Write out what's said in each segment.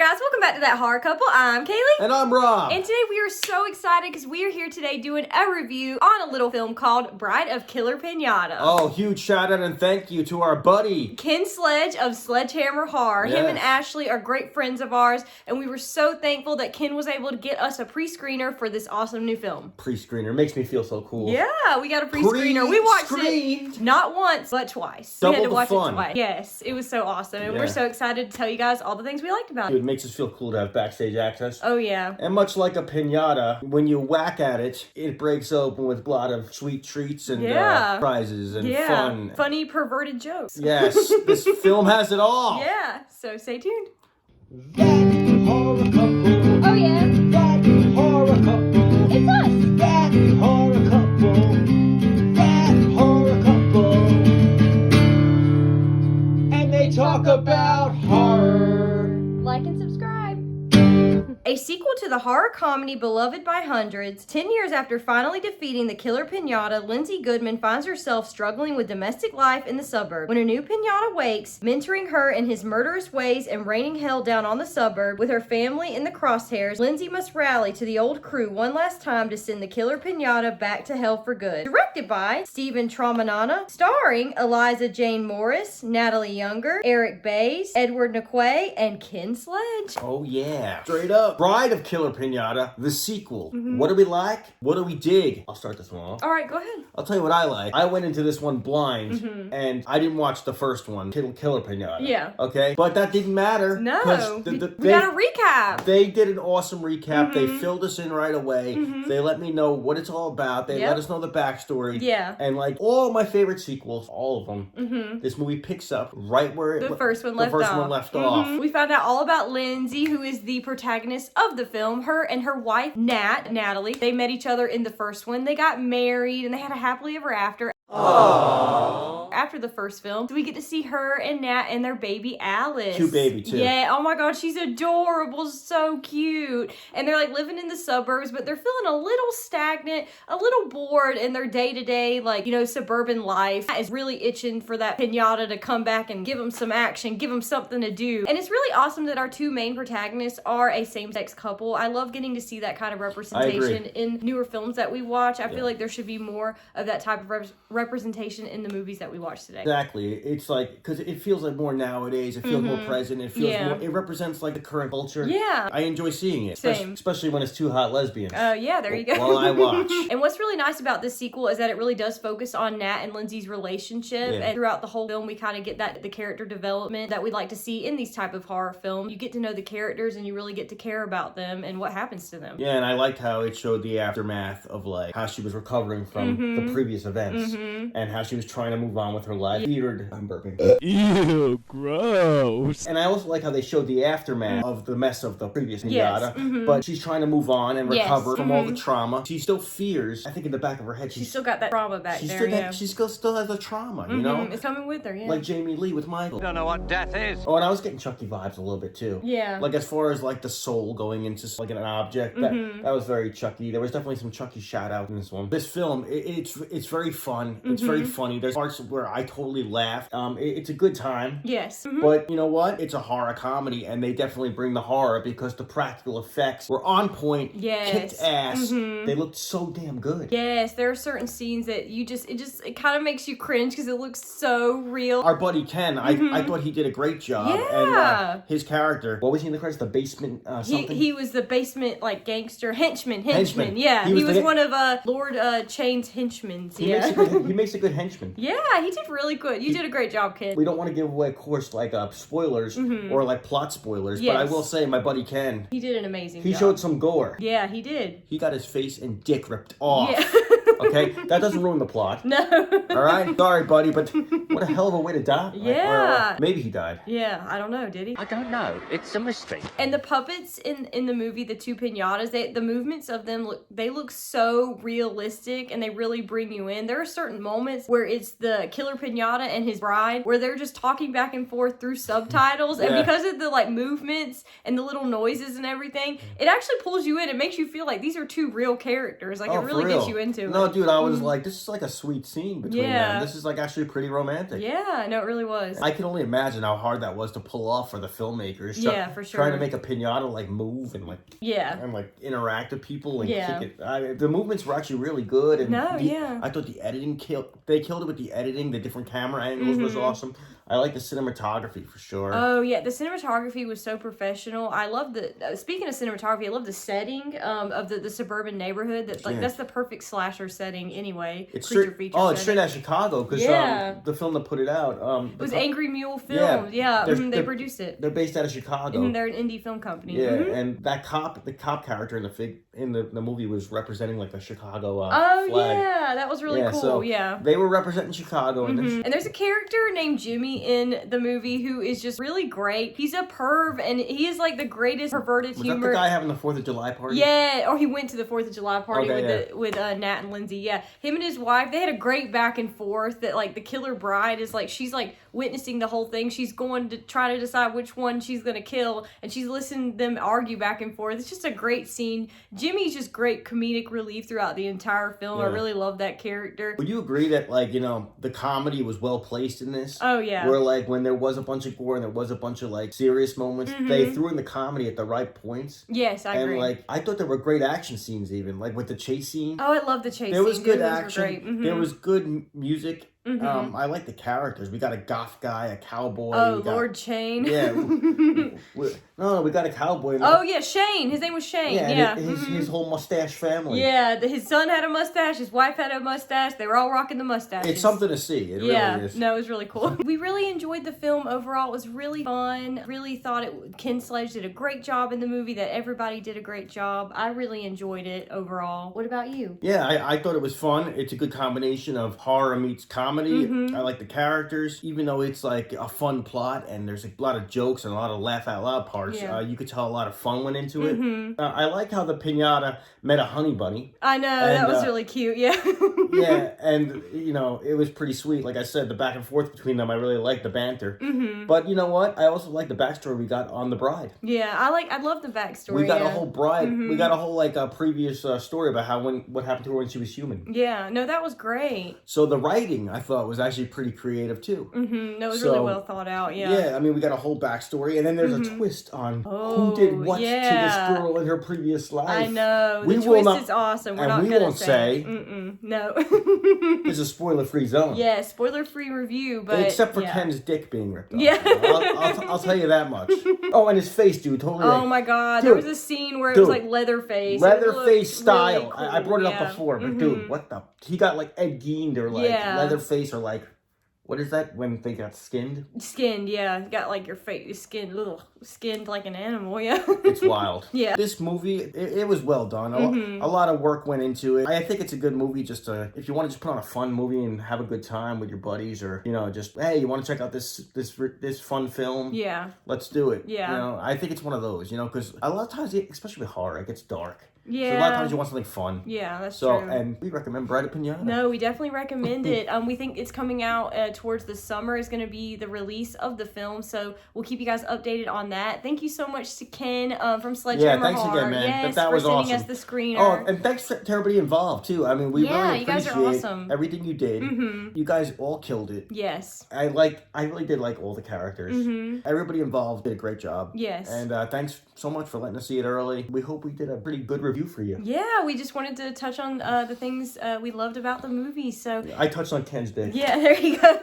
guys? Welcome back to That Horror Couple. I'm Kaylee. And I'm Rob. And today we are so excited because we are here today doing a review on a little film called Bride of Killer Pinata. Oh, huge shout out and thank you to our buddy Ken Sledge of Sledgehammer Horror. Yes. Him and Ashley are great friends of ours, and we were so thankful that Ken was able to get us a pre-screener for this awesome new film. Pre-screener. Makes me feel so cool. Yeah, we got a pre-screener. We watched it not once, but twice. Double we had to the watch fun. it twice. Yes, it was so awesome, and we're so excited to tell you guys all the things we liked about it. It makes us feel cool to have backstage access. Oh, yeah. And much like a pinata, when you whack at it, it breaks open with a lot of sweet treats and prizes and fun. Funny, perverted jokes. Yes, this film has it all. Yeah, so stay tuned. That horror couple. Oh, yeah. That horror couple. It's us. That horror couple. That horror couple. And they talk about horror. Like and subscribe. A sequel to the horror comedy beloved by hundreds, 10 years after finally defeating the killer pinata, Lindsay Goodman finds herself struggling with domestic life in the suburb. When a new pinata wakes, mentoring her in his murderous ways and raining hell down on the suburb, with her family in the crosshairs, Lindsay must rally to the old crew one last time to send the killer pinata back to hell for good. Directed by Stephen Tramonana, starring Eliza Jane Morris, Natalie Younger, Eric Bays, Edward Naquay, and Ken Sledge. Oh yeah. Straight up. Bride of Killer Pinata, the sequel. What do we like? What do we dig? I'll start this one off. All right, go ahead. I'll tell you what I like. I went into this one blind, and I didn't watch the first one, Killer Pinata. Yeah. Okay? But that didn't matter. No. We got a recap. They did an awesome recap. They filled us in right away. They let me know what it's all about. They let us know the backstory. Yeah. And like all my favorite sequels, all of them, this movie picks up right where The first one left off. We found out all about Lindsay, who is the protagonist of the film. Her and her wife, Natalie, they met each other in the first one. They got married and they had a happily ever after. Aww. After the first film, we get to see her and Nat and their baby Alice. Cute baby too. Yeah, oh my god, she's adorable, so cute. And they're like living in the suburbs, but they're feeling a little stagnant, a little bored in their day-to-day, like, you know, suburban life. Nat is really itching for that pinata to come back and give them some action, give them something to do. And it's really awesome that our two main protagonists are a same-sex couple. I love getting to see that kind of representation in newer films that we watch. I feel like there should be more of that type of representation in the movies that we watch today. Exactly. It's like, because it feels like more nowadays. It feels more present. It feels more, it represents like the current culture. Yeah. I enjoy seeing it. Same. Especially when it's two hot lesbians. Yeah, there you go. While I watch. And what's really nice about this sequel is that it really does focus on Nat and Lindsay's relationship. And throughout the whole film, we kind of get the character development that we like to see in these type of horror films. You get to know the characters and you really get to care about them and what happens to them. Yeah, and I liked how it showed the aftermath of like how she was recovering from the previous events and how she was trying to move on with her life. Weird. I'm burping. Ew, gross. And I also like how they showed the aftermath of the mess of the previous pinata. But she's trying to move on and recover from all the trauma. She still fears, I think in the back of her head, She's still got that trauma back there. She still has the trauma, you know? It's coming with her, Like Jamie Lee with Michael. Don't know what death is. Oh, and I was getting Chucky vibes a little bit too. Yeah. Like as far as like the soul going into like an object, that was very Chucky. There was definitely some Chucky shout out in this one. This film, it's very fun. It's very funny. There's parts where I totally laugh. It's a good time. Yes. But you know what? It's a horror comedy, and they definitely bring the horror because the practical effects were on point. Yes. Kicked ass. They looked so damn good. Yes, there are certain scenes that it kind of makes you cringe because it looks so real. Our buddy Ken, I thought he did a great job. Yeah. And his character, what was he in the credits? The basement something? He was the basement like gangster henchman. Henchman. Yeah, he was one of Lord Chain's henchmen. He makes a good henchman. Yeah, he did really good. You did a great job, kid. We don't want to give away, of course, like spoilers or like plot spoilers, but I will say my buddy Ken, he did an amazing job. He showed some gore. Yeah, he did. He got his face and dick ripped off. Yeah. Okay? That doesn't ruin the plot. No. All right? Sorry, buddy, but what a hell of a way to die. Yeah. Or maybe he died. Yeah, I don't know, did he? I don't know. It's a mystery. And the puppets in the movie, the two pinatas, the movements of them, look so realistic and they really bring you in. There are certain moments where it's the killer pinata and his bride where they're just talking back and forth through subtitles. And because of the like movements and the little noises and everything, it actually pulls you in. It makes you feel like these are two real characters. Like it really gets you into it. No, dude, I was like, this is like a sweet scene between them. This is like actually pretty romantic. Yeah, no, it really was. I can only imagine how hard that was to pull off for the filmmakers. Yeah, for sure. Trying to make a pinata like move and like and like interact with people and kick it. The movements were actually really good. And I thought the editing they killed it with the editing. The different camera angles was awesome. I like the cinematography for sure. Oh yeah, the cinematography was so professional. I love the speaking of cinematography, I love the setting of the suburban neighborhood. That's the perfect slasher setting anyway. It's straight out of Chicago because the film that put it out. It was Angry Mule Films. Yeah, they produced it. They're based out of Chicago. They're an indie film company. Yeah, and that the cop character in the movie was representing like the Chicago flag. Yeah, that was really cool. So they were representing Chicago. And there's a character named Jimmy in the movie who is just really great. He's a perv, and he is like the greatest perverted humor. Was that the guy having the 4th of July party? Yeah, or he went to the 4th of July party with Nat and Lindsay. Yeah, him and his wife, they had a great back and forth. That like the killer bride is like she's like witnessing the whole thing. She's going to try to decide which one she's gonna kill, and she's listening to them argue back and forth. It's just a great scene. Jimmy's just great comedic relief throughout the entire film. I really love that character. Would you agree that like the comedy was well placed in this? Oh yeah. Where like when there was a bunch of gore and there was a bunch of like serious moments, they threw in the comedy at the right points. Yes, I agree. And like I thought there were great action scenes even like with the chase scene. Oh, I love the chase scene. There was good action. There was good music. I like the characters. We got a goth guy, a cowboy. Oh, Lord Shane. Yeah. we got a cowboy. Oh, yeah, Shane. His name was Shane. Yeah. His whole mustache family. Yeah, his son had a mustache. His wife had a mustache. They were all rocking the mustaches. It's something to see. It really is. No, it was really cool. We really enjoyed the film overall. It was really fun. Really thought Ken Sledge did a great job in the movie. That everybody did a great job. I really enjoyed it overall. What about you? Yeah, I thought it was fun. It's a good combination of horror meets comedy. I like the characters, even though it's like a fun plot and there's a lot of jokes and a lot of laugh out loud parts. You could tell a lot of fun went into it. I like how the pinata met a honey bunny. I know, that was really cute. Yeah. Yeah, and it was pretty sweet. Like I said, the back and forth between them, I really liked the banter. But you know what? I also like the backstory we got on the bride. Yeah, I love the backstory. We got a whole bride. We got a whole like previous story about what happened to her when she was human. Yeah, no, that was great. So the writing I thought was actually pretty creative too. No, it was really well thought out. Yeah. Yeah, I mean we got a whole backstory, and then there's a twist on who did what to this girl in her previous life. I know. The twist is awesome. We're not gonna say. No. It's a spoiler-free zone. Yeah, spoiler-free review, but except for Ken's dick being ripped off. Yeah. I'll tell you that much. Oh, and his face, dude, totally. Oh my God, there was a scene where it was like Leatherface. Leatherface style. Really cool. I brought it up before, but dude, what the? He got like Ed Gein or like Leatherface or like. What is that when they got skinned? Skinned, yeah. You got like your face skinned like an animal, yeah. It's wild. Yeah. This movie, it was well done. A lot of work went into it. I think it's a good movie just if you want to just put on a fun movie and have a good time with your buddies or, just, hey, you want to check out this fun film? Yeah. Let's do it. Yeah. I think it's one of those, because a lot of times, especially with horror, it gets dark. Yeah. So a lot of times you want something fun. Yeah, that's true. And we recommend Bride of Pinata. No, we definitely recommend it. We think it's coming out towards the summer is going to be the release of the film. So we'll keep you guys updated on that. Thank you so much to Ken from Sledgehammer thanks again, man. Yes, that was for sending awesome. us the screener. Oh, and thanks to everybody involved, too. I mean, we really you guys are appreciate awesome. everything you did. You guys all killed it. Yes. I really did like all the characters. Everybody involved did a great job. Yes. And thanks so much for letting us see it early. We hope we did a pretty good review for you. Yeah, we just wanted to touch on the things we loved about the movie. So I touched on Ken's dick. Yeah, there you go.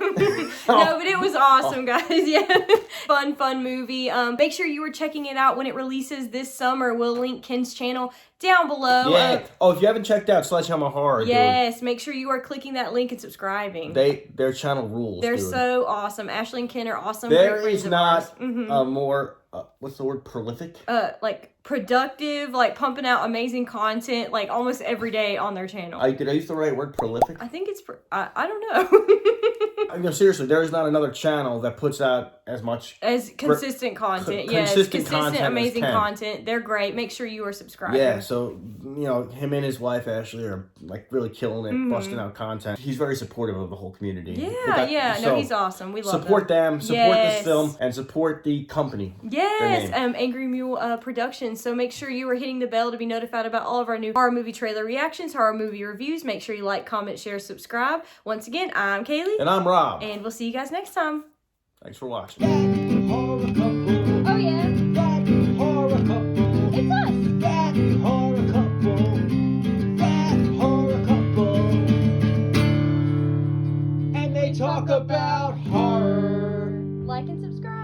No, but it was awesome, guys. Yeah, fun movie. Make sure you are checking it out when it releases this summer. We'll link Ken's channel down below. Yeah. If you haven't checked out Sledgehammer Horror, yes, make sure you are clicking that link and subscribing. Their channel rules. They're so awesome. Ashley and Ken are awesome. There is not a more what's the word? Prolific. Like productive, like pumping out amazing content, like almost every day on their channel. Did I use the right word? Prolific. I think it's. I don't know. Seriously, there is not another channel that puts out as much as consistent content. Yes, consistent content consistent, as amazing can. content. They're great. Make sure you are subscribed. Yeah, so, you know, him and his wife, Ashley, are, like, really killing it, busting out content. He's very supportive of the whole community. Yeah, no, he's awesome. We love support them, support Yes. this film, and support the company. Yes, Their name. Angry Mule Productions. So make sure you are hitting the bell to be notified about all of our new horror movie trailer reactions, horror movie reviews. Make sure you like, comment, share, subscribe. Once again, I'm Kaylee. And I'm Rob. And we'll see you guys next time. Thanks for watching. That horror couple. Oh, yeah. That horror couple. It's us. That horror couple. That horror couple. And they talk about horror. Like and subscribe.